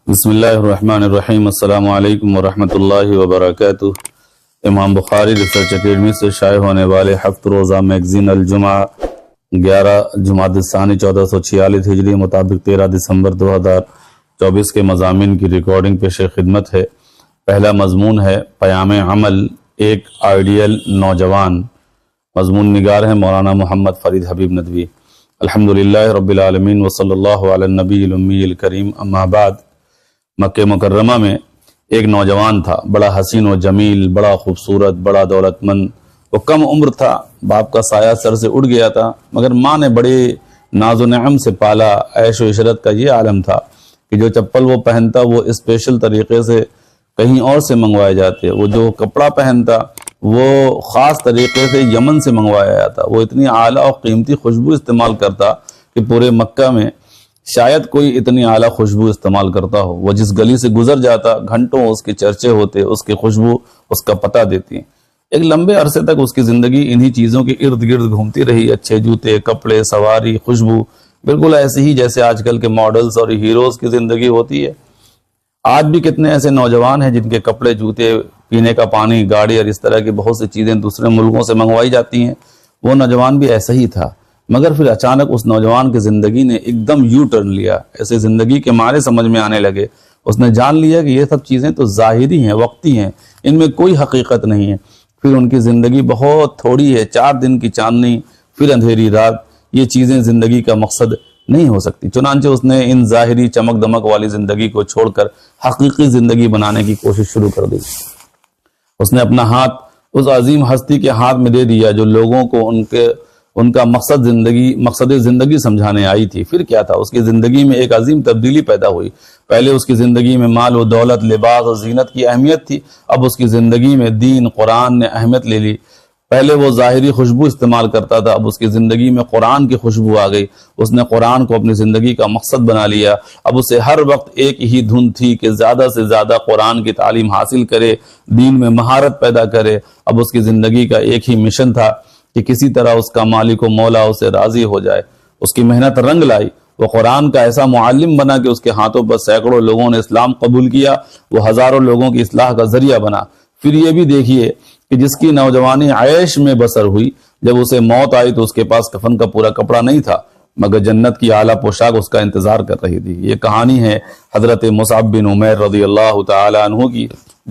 بسم اللہ الرحمن الرحیم۔ السلام علیکم ورحمۃ اللہ وبرکاتہ۔ امام بخاری ریسرچ اکیڈمی سے شائع ہونے والے ہفت روزہ میگزین الجمعہ 11 جمادی الثانی 1446 ہجری مطابق 13 دسمبر 2024 کے مضامین کی ریکارڈنگ پیش خدمت ہے۔ پہلا مضمون ہے پیام عمل، ایک آئیڈیل نوجوان۔ مضمون نگار ہیں مولانا محمد فرید حبیب ندوی۔ الحمدللہ رب العالمین وصلی اللہ علی النبی الامی الکریم، اما بعد۔ مکہ مکرمہ میں ایک نوجوان تھا، بڑا حسین و جمیل، بڑا خوبصورت، بڑا دولت مند۔ وہ کم عمر تھا، باپ کا سایہ سر سے اڑ گیا تھا، مگر ماں نے بڑے ناز و نعم سے پالا۔ عیش و عشرت کا یہ عالم تھا کہ جو چپل وہ پہنتا وہ اسپیشل طریقے سے کہیں اور سے منگوائے جاتے، وہ جو کپڑا پہنتا وہ خاص طریقے سے یمن سے منگوایا جاتا۔ وہ اتنی اعلیٰ اور قیمتی خوشبو استعمال کرتا کہ پورے مکہ میں شاید کوئی اتنی اعلیٰ خوشبو استعمال کرتا ہو۔ وہ جس گلی سے گزر جاتا گھنٹوں اس کے چرچے ہوتے، اس کی خوشبو اس کا پتہ دیتی۔ ایک لمبے عرصے تک اس کی زندگی انہی چیزوں کے ارد گرد گھومتی رہی، اچھے جوتے، کپڑے، سواری، خوشبو، بالکل ایسے ہی جیسے آج کل کے ماڈلز اور ہیروز کی زندگی ہوتی ہے۔ آج بھی کتنے ایسے نوجوان ہیں جن کے کپڑے، جوتے، پینے کا پانی، گاڑی اور اس طرح کی بہت سی چیزیں دوسرے ملکوں سے منگوائی جاتی ہیں۔ وہ نوجوان بھی ایسا ہی تھا، مگر پھر اچانک اس نوجوان کی زندگی نے ایک دم یو ٹرن لیا۔ ایسے زندگی کے معنی سمجھ میں آنے لگے۔ اس نے جان لیا کہ یہ سب چیزیں تو ظاہری ہیں، وقتی ہیں، ان میں کوئی حقیقت نہیں ہے۔ پھر ان کی زندگی بہت تھوڑی ہے، 4 دن کی چاندنی، پھر اندھیری رات۔ یہ چیزیں زندگی کا مقصد نہیں ہو سکتی۔ چنانچہ اس نے ان ظاہری چمک دمک والی زندگی کو چھوڑ کر حقیقی زندگی بنانے کی کوشش شروع کر دی۔ اس نے اپنا ہاتھ اس عظیم ہستی کے ہاتھ میں دے دیا جو لوگوں کو ان کا مقصد زندگی سمجھانے آئی تھی۔ پھر کیا تھا، اس کی زندگی میں ایک عظیم تبدیلی پیدا ہوئی۔ پہلے اس کی زندگی میں مال و دولت، لباس اور زینت کی اہمیت تھی، اب اس کی زندگی میں دین، قرآن نے اہمیت لے لی۔ پہلے وہ ظاہری خوشبو استعمال کرتا تھا، اب اس کی زندگی میں قرآن کی خوشبو آ گئی۔ اس نے قرآن کو اپنی زندگی کا مقصد بنا لیا۔ اب اسے ہر وقت ایک ہی دھن تھی کہ زیادہ سے زیادہ قرآن کی تعلیم حاصل کرے، دین میں مہارت پیدا کرے۔ اب اس کی زندگی کا ایک ہی مشن تھا کہ کسی طرح اس کا مالک و مولا اسے راضی ہو جائے۔ اس کی محنت رنگ لائی۔ وہ قرآن کا ایسا معلم بنا کہ اس کے ہاتھوں پر سینکڑوں لوگوں نے اسلام قبول کیا، وہ ہزاروں لوگوں کی اصلاح کا ذریعہ بنا۔ پھر یہ بھی دیکھیے کہ جس کی نوجوانی عیش میں بسر ہوئی، جب اسے موت آئی تو اس کے پاس کفن کا پورا کپڑا نہیں تھا، مگر جنت کی اعلیٰ پوشاک اس کا انتظار کر رہی تھی۔ یہ کہانی ہے حضرت مصعب بن عمیر رضی اللہ تعالی عنہ کی،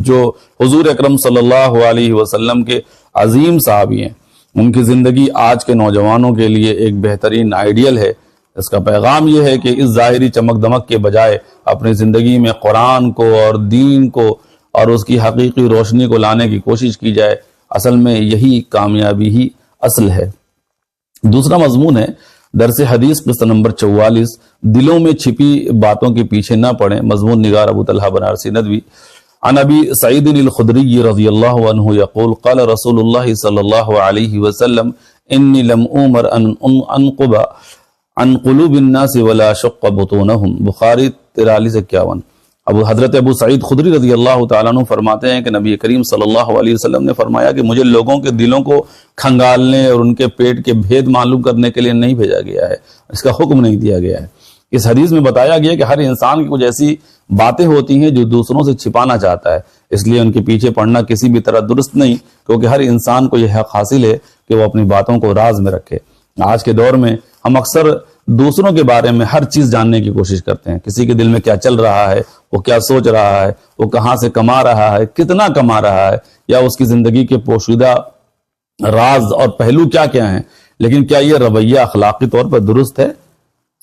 جو حضور اکرم صلی اللہ علیہ وسلم کے عظیم صحابی ہیں۔ ان کی زندگی آج کے نوجوانوں کے لیے ایک بہترین آئیڈیل ہے۔ اس کا پیغام یہ ہے کہ اس ظاہری چمک دمک کے بجائے اپنی زندگی میں قرآن کو اور دین کو اور اس کی حقیقی روشنی کو لانے کی کوشش کی جائے۔ اصل میں یہی کامیابی ہی اصل ہے۔ دوسرا مضمون ہے درس حدیث قسط نمبر 44، دلوں میں چھپی باتوں کے پیچھے نہ پڑیں۔ مضمون نگار ابو طلحہ بنارسی ندوی۔ عن ابی سعید الخدری رضی اللہ عنہ یقول قال رسول اللہ صلی اللہ علیہ وسلم انی لم امر ان انقب عن قلوب الناس ولا شق بطونهم۔ بخاری 4351۔ حضرت ابو سعید خدری رضی اللہ تعالیٰ عنہ فرماتے ہیں کہ نبی کریم صلی اللہ علیہ وسلم نے فرمایا کہ مجھے لوگوں کے دلوں کو کھنگالنے اور ان کے پیٹ کے بھید معلوم کرنے کے لیے نہیں بھیجا گیا ہے، اس کا حکم نہیں دیا گیا ہے۔ اس حدیث میں بتایا گیا کہ ہر انسان کی کچھ ایسی باتیں ہوتی ہیں جو دوسروں سے چھپانا چاہتا ہے، اس لیے ان کے پیچھے پڑنا کسی بھی طرح درست نہیں، کیونکہ ہر انسان کو یہ حق حاصل ہے کہ وہ اپنی باتوں کو راز میں رکھے۔ آج کے دور میں ہم اکثر دوسروں کے بارے میں ہر چیز جاننے کی کوشش کرتے ہیں، کسی کے دل میں کیا چل رہا ہے، وہ کیا سوچ رہا ہے، وہ کہاں سے کما رہا ہے، کتنا کما رہا ہے، یا اس کی زندگی کے پوشیدہ راز اور پہلو کیا کیا ہیں۔ لیکن کیا یہ رویہ اخلاقی طور پر درست ہے؟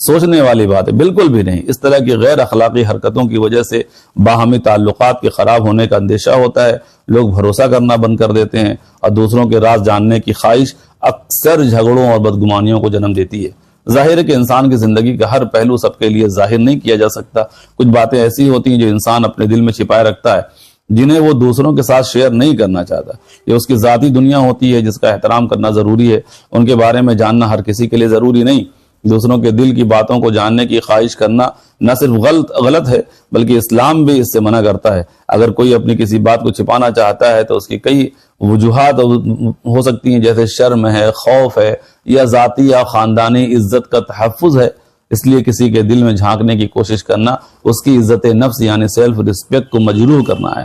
سوچنے والی بات ہے، بالکل بھی نہیں۔ اس طرح کی غیر اخلاقی حرکتوں کی وجہ سے باہمی تعلقات کے خراب ہونے کا اندیشہ ہوتا ہے، لوگ بھروسہ کرنا بند کر دیتے ہیں، اور دوسروں کے راز جاننے کی خواہش اکثر جھگڑوں اور بدگمانیوں کو جنم دیتی ہے۔ ظاہر ہے کہ انسان کی زندگی کا ہر پہلو سب کے لیے ظاہر نہیں کیا جا سکتا۔ کچھ باتیں ایسی ہوتی ہیں جو انسان اپنے دل میں چھپائے رکھتا ہے، جنہیں وہ دوسروں کے ساتھ شیئر نہیں کرنا چاہتا۔ یہ اس کی ذاتی دنیا ہوتی ہے جس کا احترام کرنا ضروری ہے، ان کے بارے میں جاننا ہر کسی کے لیے ضروری نہیں۔ دوسروں کے دل کی باتوں کو جاننے کی خواہش کرنا نہ صرف غلط ہے بلکہ اسلام بھی اس سے منع کرتا ہے۔ اگر کوئی اپنی کسی بات کو چھپانا چاہتا ہے تو اس کی کئی وجوہات ہو سکتی ہیں، جیسے شرم ہے، خوف ہے، یا ذاتی یا خاندانی عزت کا تحفظ ہے۔ اس لیے کسی کے دل میں جھانکنے کی کوشش کرنا اس کی عزت نفس یعنی سیلف رسپیکٹ کو مجروح کرنا ہے۔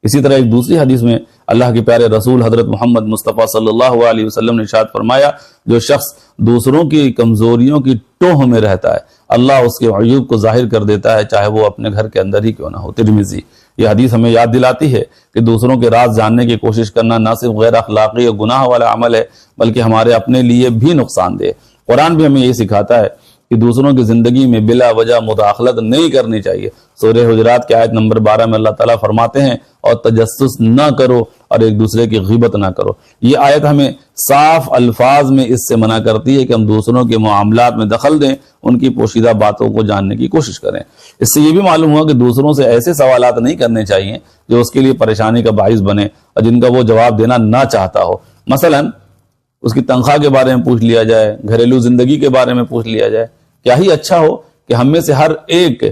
اسی طرح ایک دوسری حدیث میں اللہ کے پیارے رسول حضرت محمد مصطفیٰ صلی اللہ علیہ وسلم نے ارشاد فرمایا، جو شخص دوسروں کی کمزوریوں کی ٹوہ میں رہتا ہے اللہ اس کے عیوب کو ظاہر کر دیتا ہے، چاہے وہ اپنے گھر کے اندر ہی کیوں نہ ہو۔ ترمذی۔ یہ حدیث ہمیں یاد دلاتی ہے کہ دوسروں کے راز جاننے کی کوشش کرنا نہ صرف غیر اخلاقی اور گناہ والا عمل ہے بلکہ ہمارے اپنے لیے بھی نقصان دہ۔ قرآن بھی ہمیں یہ سکھاتا ہے کہ دوسروں کی زندگی میں بلا وجہ مداخلت نہیں کرنی چاہیے۔ سورہ حجرات کی آیت نمبر 12 میں اللہ تعالیٰ فرماتے ہیں اور تجسس نہ کرو اور ایک دوسرے کی غیبت نہ کرو۔ یہ آیت ہمیں صاف الفاظ میں اس سے منع کرتی ہے کہ ہم دوسروں کے معاملات میں دخل دیں، ان کی پوشیدہ باتوں کو جاننے کی کوشش کریں۔ اس سے یہ بھی معلوم ہوا کہ دوسروں سے ایسے سوالات نہیں کرنے چاہیے جو اس کے لیے پریشانی کا باعث بنے اور جن کا وہ جواب دینا نہ چاہتا ہو۔ مثلاً اس کی تنخواہ کے بارے میں پوچھ لیا جائے، گھریلو زندگی کے بارے میں پوچھ لیا جائے۔ کیا ہی اچھا ہو کہ ہم میں سے ہر ایک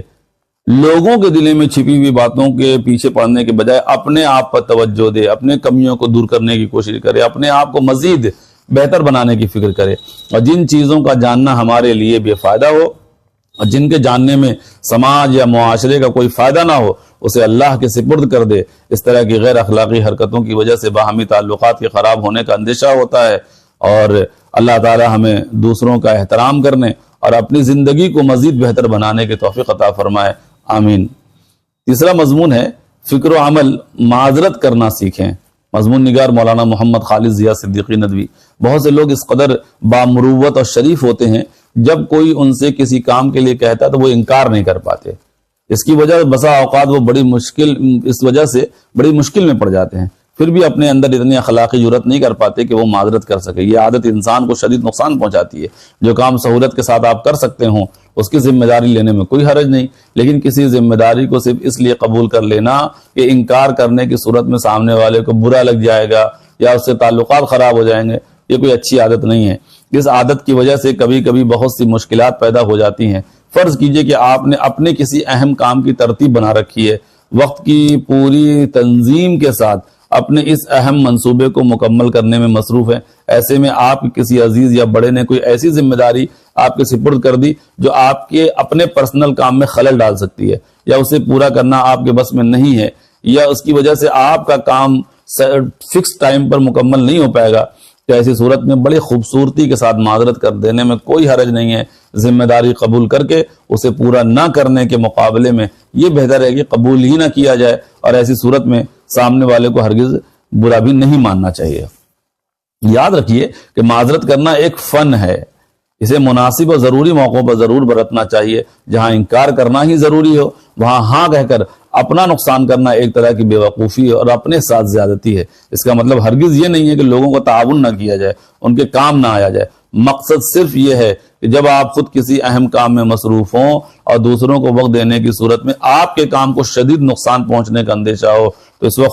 لوگوں کے دلے میں چھپی ہوئی باتوں کے پیچھے پڑنے کے بجائے اپنے آپ پر توجہ دے، اپنے کمیوں کو دور کرنے کی کوشش کرے، اپنے آپ کو مزید بہتر بنانے کی فکر کرے، اور جن چیزوں کا جاننا ہمارے لیے بے فائدہ ہو اور جن کے جاننے میں سماج یا معاشرے کا کوئی فائدہ نہ ہو اسے اللہ کے سپرد کر دے۔ اس طرح کی غیر اخلاقی حرکتوں کی وجہ سے باہمی تعلقات کے خراب ہونے کا اندیشہ ہوتا ہے، اور اللہ تعالی ہمیں دوسروں کا احترام کرنے اور اپنی زندگی کو مزید بہتر بنانے کی توفیق عطا فرمائے، آمین۔ تیسرا مضمون ہے فکر و عمل معذرت کرنا سیکھیں۔ مضمون نگار مولانا محمد خالد ضیاء صدیقی ندوی۔ بہت سے لوگ اس قدر بامروت اور شریف ہوتے ہیں جب کوئی ان سے کسی کام کے لیے کہتا ہے تو وہ انکار نہیں کر پاتے۔ اس کی وجہ بسا اوقات وہ اس وجہ سے بڑی مشکل میں پڑ جاتے ہیں، پھر بھی اپنے اندر اتنی اخلاقی جرات نہیں کر پاتے کہ وہ معذرت کر سکے۔ یہ عادت انسان کو شدید نقصان پہنچاتی ہے۔ جو کام سہولت کے ساتھ آپ کر سکتے ہوں اس کی ذمہ داری لینے میں کوئی حرج نہیں، لیکن کسی ذمہ داری کو صرف اس لیے قبول کر لینا کہ انکار کرنے کی صورت میں سامنے والے کو برا لگ جائے گا یا اس سے تعلقات خراب ہو جائیں گے، یہ کوئی اچھی عادت نہیں ہے۔ اس عادت کی وجہ سے کبھی کبھی بہت سی مشکلات پیدا ہو جاتی ہیں۔ فرض کیجئے کہ آپ نے اپنے کسی اہم کام کی ترتیب بنا رکھی ہے، وقت کی پوری تنظیم کے ساتھ اپنے اس اہم منصوبے کو مکمل کرنے میں مصروف ہے۔ ایسے میں آپ کسی عزیز یا بڑے نے کوئی ایسی ذمہ داری آپ کے سپرد کر دی جو آپ کے اپنے پرسنل کام میں خلل ڈال سکتی ہے، یا اسے پورا کرنا آپ کے بس میں نہیں ہے، یا اس کی وجہ سے آپ کا کام فکس ٹائم پر مکمل نہیں ہو پائے گا، تو ایسی صورت میں بڑی خوبصورتی کے ساتھ معذرت کر دینے میں کوئی حرج نہیں ہے۔ ذمہ داری قبول کر کے اسے پورا نہ کرنے کے مقابلے میں یہ بہتر ہے کہ قبول ہی نہ کیا جائے، اور ایسی صورت میں سامنے والے کو ہرگز برا بھی نہیں ماننا چاہیے۔ یاد رکھیے کہ معذرت کرنا ایک فن ہے، اسے مناسب اور ضروری موقعوں پر ضرور برتنا چاہیے۔ جہاں انکار کرنا ہی ضروری ہو وہاں ہاں کہہ کر اپنا نقصان کرنا ایک طرح کی بے وقوفی ہے اور اپنے ساتھ زیادتی ہے۔ اس کا مطلب ہرگز یہ نہیں ہے کہ لوگوں کو تعاون نہ کیا جائے، ان کے کام نہ آیا جائے۔ مقصد صرف یہ ہے کہ جب آپ خود کسی اہم کام میں مصروف ہوں اور دوسروں کو وقت دینے کی صورت میں آپ کے کام کو شدید نقصان پہنچنے کا اندیشہ ہو تو اس وقت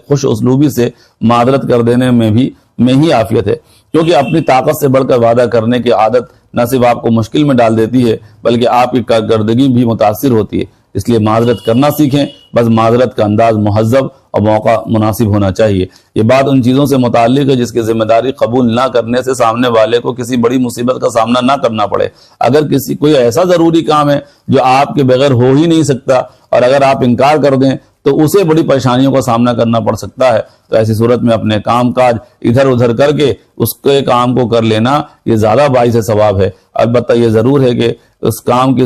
خوش اسلوبی سے معذرت کر دینے میں ہی عافیت ہے، کیونکہ اپنی طاقت سے بڑھ کر وعدہ کرنے کی عادت نہ صرف آپ کو مشکل میں ڈال دیتی ہے بلکہ آپ کی کارکردگی بھی متاثر ہوتی ہے۔ اس لیے معذرت کرنا سیکھیں، بس معذرت کا انداز مہذب اور موقع مناسب ہونا چاہیے۔ یہ بات ان چیزوں سے متعلق ہے جس کی ذمہ داری قبول نہ کرنے سے سامنے والے کو کسی بڑی مصیبت کا سامنا نہ کرنا پڑے۔ اگر کوئی ایسا ضروری کام ہے جو آپ کے بغیر ہو ہی نہیں سکتا اور اگر آپ انکار کر دیں تو اسے بڑی پریشانیوں کا سامنا کرنا پڑ سکتا ہے، تو ایسی صورت میں اپنے کام کاج ادھر ادھر کر کے اس کے کام کو کر لینا یہ زیادہ باعث ثواب ہے۔ البتہ یہ ضرور ہے کہ اسی کام کی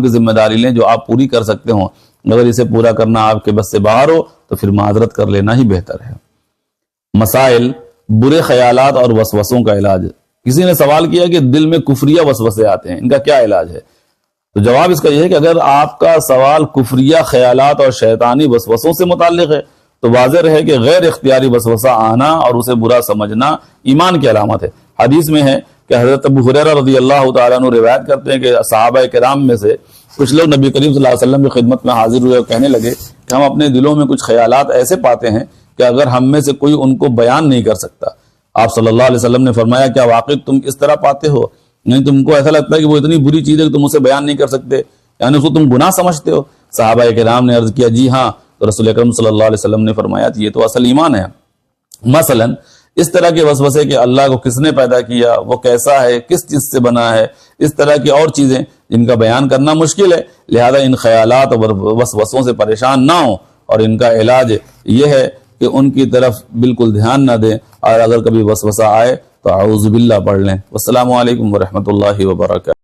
ذمہ داری لیں جو آپ پوری کر سکتے ہوں۔ اگر اسے پورا کرنا آپ کے بس سے باہر ہو تو پھر معذرت کر لینا ہی بہتر ہے۔ مسائل، برے خیالات اور وسوسوں کا علاج۔ کسی نے سوال کیا کہ دل میں کفریہ وسوسے آتے ہیں، ان کا کیا علاج ہے؟ تو جواب اس کا یہ ہے کہ اگر آپ کا سوال کفریہ خیالات اور شیطانی وسوسوں سے متعلق ہے تو واضح رہے کہ غیر اختیاری وسوسہ آنا اور اسے برا سمجھنا ایمان کی علامت ہے۔ حدیث میں ہے کہ حضرت ابو ہریرہ رضی اللہ تعالیٰ عنہ روایت کرتے ہیں کہ صحابہ کرام میں سے کچھ لوگ نبی کریم صلی اللہ علیہ وسلم کی خدمت میں حاضر ہوئے اور کہنے لگے کہ ہم اپنے دلوں میں کچھ خیالات ایسے پاتے ہیں کہ اگر ہم میں سے کوئی ان کو بیان نہیں کر سکتا۔ آپ صلی اللہ علیہ وسلم نے فرمایا کیا واقعی تم اس طرح پاتے ہو؟ یعنی تم کو ایسا لگتا ہے کہ وہ اتنی بری چیز ہے کہ تم اسے بیان نہیں کر سکتے، یعنی اس کو تم گناہ سمجھتے ہو؟ صحابہ کرام نے عرض کیا جی ہاں۔ تو رسول اکرم صلی اللہ علیہ وسلم نے فرمایا یہ تو اصل ایمان ہے۔ مثلا اس طرح کے وسوسے کہ اللہ کو کس نے پیدا کیا، وہ کیسا ہے، کس چیز سے بنا ہے، اس طرح کی اور چیزیں جن کا بیان کرنا مشکل ہے، لہذا ان خیالات اور وسوسوں سے پریشان نہ ہوں، اور ان کا علاج یہ ہے کہ ان کی طرف بالکل دھیان نہ دیں، اور اگر کبھی وسوسہ آئے تو اعوذ باللہ پڑھ لیں۔ والسلام علیکم ورحمۃ اللہ وبرکاتہ۔